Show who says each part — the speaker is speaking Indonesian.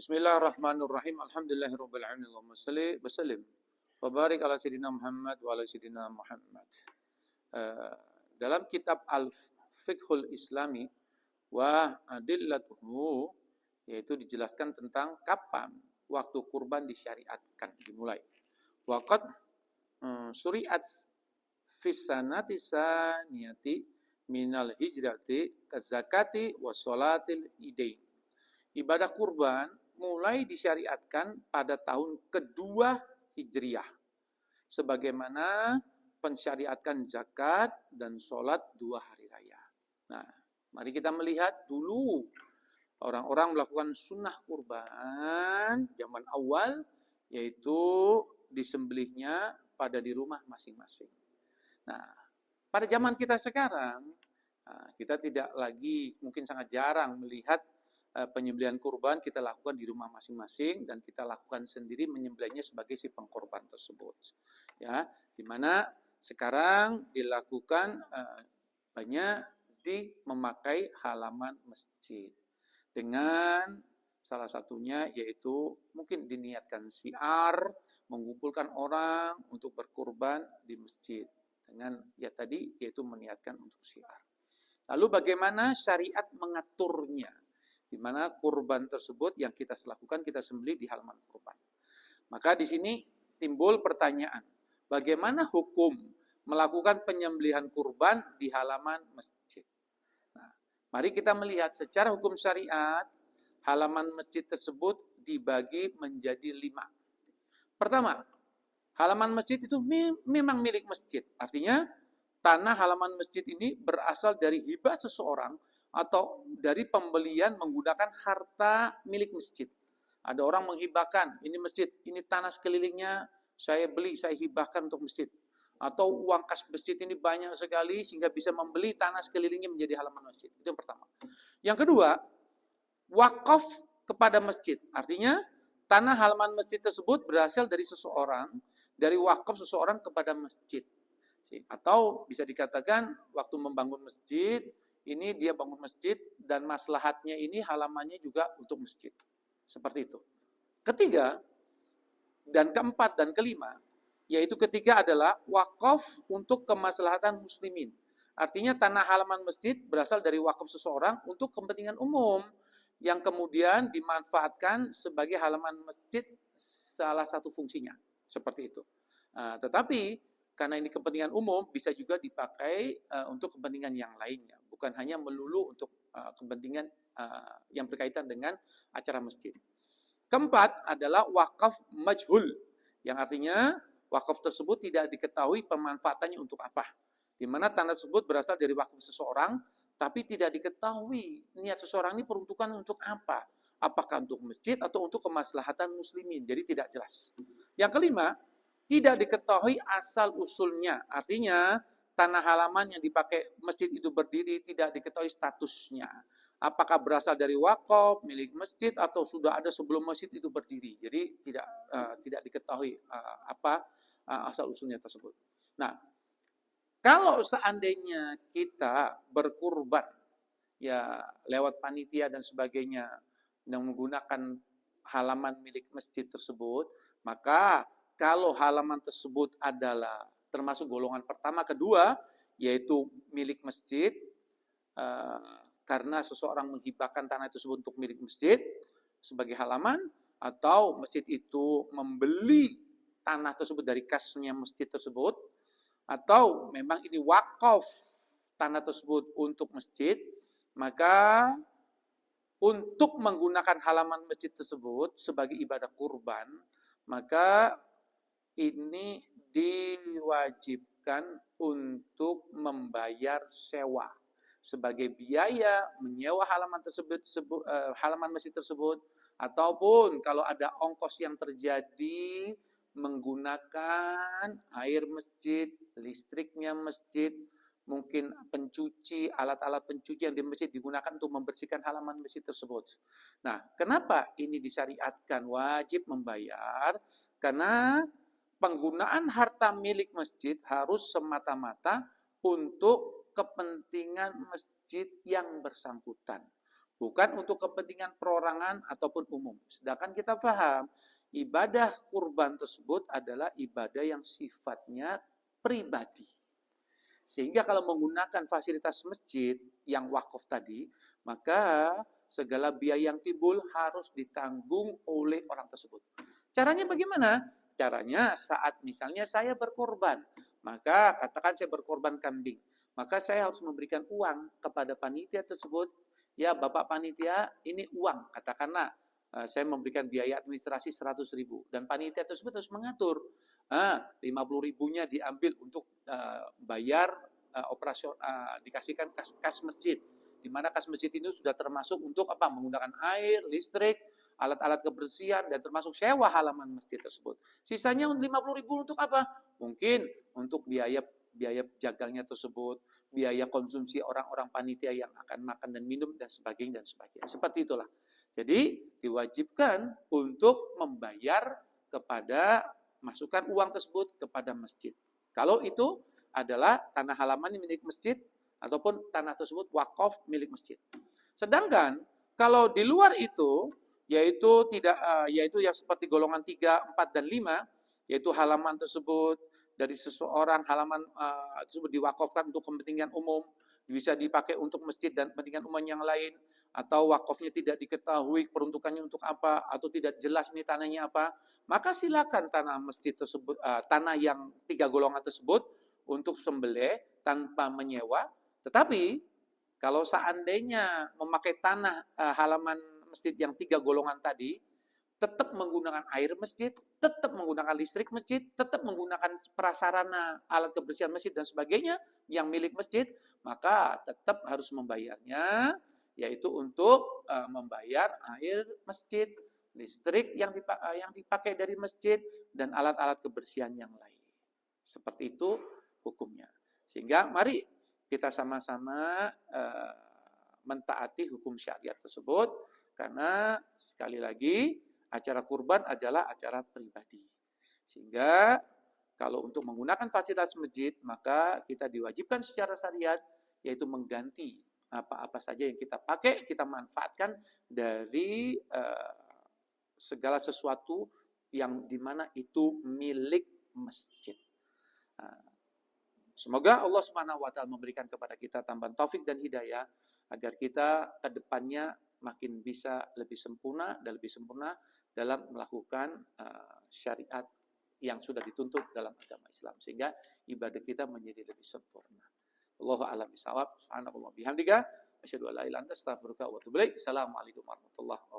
Speaker 1: Bismillahirrahmanirrahim. Alhamdulillahirabbil alamin. Allahumma shalli wa sallim wa barik ala sayyidina Muhammad wa ala sayyidina Muhammad. Dalam kitab Al-Fiqhul Islami wa adillatuhu, yaitu dijelaskan tentang kapan waktu kurban disyariatkan dimulai. Waqad syuri'at fis sanati saniyati minal hijrati kazakati wa sholatil idain. Ibadah kurban mulai disyariatkan pada tahun kedua Hijriah, sebagaimana pensyariatkan zakat dan sholat 2 hari raya. Nah, mari kita melihat dulu orang-orang melakukan sunnah kurban zaman awal, yaitu disembelihnya pada di rumah masing-masing. Nah, pada zaman kita sekarang, kita tidak lagi, mungkin sangat jarang melihat penyembelihan kurban kita lakukan di rumah masing-masing dan kita lakukan sendiri menyembelihnya sebagai si pengkorban tersebut. Ya, di mana sekarang dilakukan banyak memakai halaman masjid dengan salah satunya yaitu mungkin diniatkan syiar, mengumpulkan orang untuk berkurban di masjid dengan tadi yaitu meniatkan untuk syiar. Lalu bagaimana syariat mengaturnya? Di mana kurban tersebut yang kita lakukan, kita sembelih di halaman kurban. Maka di sini timbul pertanyaan, bagaimana hukum melakukan penyembelihan kurban di halaman masjid? Nah, mari kita melihat secara hukum syariat, halaman masjid tersebut dibagi menjadi 5. Pertama, halaman masjid itu memang milik masjid. Artinya, tanah halaman masjid ini berasal dari hibah seseorang atau dari pembelian menggunakan harta milik masjid. Ada orang menghibahkan, ini masjid, ini tanah sekelilingnya saya beli, saya hibahkan untuk masjid. Atau uang kas masjid ini banyak sekali sehingga bisa membeli tanah sekelilingnya menjadi halaman masjid. Itu yang pertama. Yang kedua, wakaf kepada masjid. Artinya, tanah halaman masjid tersebut berasal dari seseorang, dari wakaf seseorang kepada masjid. Atau bisa dikatakan waktu membangun masjid, ini dia bangun masjid dan maslahatnya ini halamannya juga untuk masjid. Seperti itu. Ketiga, dan keempat dan kelima, yaitu ketiga adalah wakaf untuk kemaslahatan muslimin. Artinya tanah halaman masjid berasal dari wakaf seseorang untuk kepentingan umum yang kemudian dimanfaatkan sebagai halaman masjid salah satu fungsinya. Seperti itu. Tetapi karena ini kepentingan umum, bisa juga dipakai untuk kepentingan yang lainnya. Bukan hanya melulu untuk kepentingan yang berkaitan dengan acara masjid. Keempat adalah wakaf majhul, yang artinya wakaf tersebut tidak diketahui pemanfaatannya untuk apa. Di mana tanah tersebut berasal dari wakaf seseorang, tapi tidak diketahui niat seseorang ini peruntukan untuk apa. Apakah untuk masjid atau untuk kemaslahatan muslimin. Jadi tidak jelas. Yang kelima, tidak diketahui asal usulnya. Artinya, tanah halaman yang dipakai masjid itu berdiri tidak diketahui statusnya. Apakah berasal dari wakaf, milik masjid, atau sudah ada sebelum masjid itu berdiri. Jadi tidak diketahui apa asal usulnya tersebut. Nah, kalau seandainya kita berkurban, ya lewat panitia dan sebagainya, yang menggunakan halaman milik masjid tersebut, maka kalau halaman tersebut adalah termasuk golongan pertama, kedua, yaitu milik masjid, karena seseorang menghibahkan tanah tersebut untuk milik masjid sebagai halaman, atau masjid itu membeli tanah tersebut dari kasnya masjid tersebut, atau memang ini wakaf tanah tersebut untuk masjid, maka untuk menggunakan halaman masjid tersebut sebagai ibadah kurban, maka ini diwajibkan untuk membayar sewa sebagai biaya menyewa halaman tersebut, halaman masjid tersebut, ataupun kalau ada ongkos yang terjadi menggunakan air masjid, listriknya masjid, mungkin pencuci, alat-alat pencuci yang di masjid digunakan untuk membersihkan halaman masjid tersebut. Nah, kenapa ini disyariatkan wajib membayar? Karena penggunaan harta milik masjid harus semata-mata untuk kepentingan masjid yang bersangkutan. bukan untuk kepentingan perorangan ataupun umum. Sedangkan kita paham, ibadah kurban tersebut adalah ibadah yang sifatnya pribadi. Sehingga kalau menggunakan fasilitas masjid yang wakaf tadi, maka segala biaya yang timbul harus ditanggung oleh orang tersebut. Caranya bagaimana? Caranya saat misalnya saya berkorban, maka katakan saya berkorban kambing, maka saya harus memberikan uang kepada panitia tersebut. Ya Bapak panitia, ini uang, katakanlah saya memberikan biaya administrasi 100.000 dan panitia tersebut harus mengatur 50 ribunya diambil untuk bayar operasional, dikasihkan kas masjid, di mana kas masjid ini sudah termasuk untuk apa? Menggunakan air, listrik, alat-alat kebersihan, dan termasuk sewa halaman masjid tersebut. Sisanya 50 ribu untuk apa? Mungkin untuk biaya jagangnya tersebut, biaya konsumsi orang-orang panitia yang akan makan dan minum, dan sebagainya, dan sebagainya. Seperti itulah. Jadi diwajibkan untuk membayar kepada masukkan uang tersebut kepada masjid. Kalau itu adalah tanah halaman milik masjid ataupun tanah tersebut wakaf milik masjid. Sedangkan kalau di luar itu yaitu tidak yaitu yang seperti golongan 3, 4 dan 5, yaitu halaman tersebut dari seseorang, halaman tersebut diwakafkan untuk kepentingan umum, bisa dipakai untuk masjid dan kepentingan umum yang lain, atau wakafnya tidak diketahui peruntukannya untuk apa, atau tidak jelas ini tanahnya apa, maka silakan tanah masjid tersebut, tanah yang 3 golongan tersebut untuk sembelih tanpa menyewa. Tetapi kalau seandainya memakai tanah halaman masjid yang 3 golongan tadi, tetap menggunakan air masjid, tetap menggunakan listrik masjid, tetap menggunakan prasarana alat kebersihan masjid dan sebagainya yang milik masjid, maka tetap harus membayarnya, yaitu untuk membayar air masjid, listrik yang dipakai dari masjid, dan alat-alat kebersihan yang lain. Seperti itu hukumnya. Sehingga mari kita sama-sama mentaati hukum syariat tersebut, karena sekali lagi acara kurban adalah acara pribadi. Sehingga kalau untuk menggunakan fasilitas masjid, maka kita diwajibkan secara syariat, yaitu mengganti apa-apa saja yang kita pakai, kita manfaatkan dari segala sesuatu yang dimana itu milik masjid. Semoga Allah Subhanahu wa taala memberikan kepada kita tambahan taufik dan hidayah agar kita ke depannya makin bisa lebih sempurna dan lebih sempurna dalam melakukan syariat yang sudah dituntut dalam agama Islam, sehingga ibadah kita menjadi lebih sempurna. Allahu a'lam bishawab. Subhanallah bihamdika asyhadu an la ilaha illa anta astaghfiruka wa atubu ilaik. Assalamualaikum warahmatullahi wabarakatuh.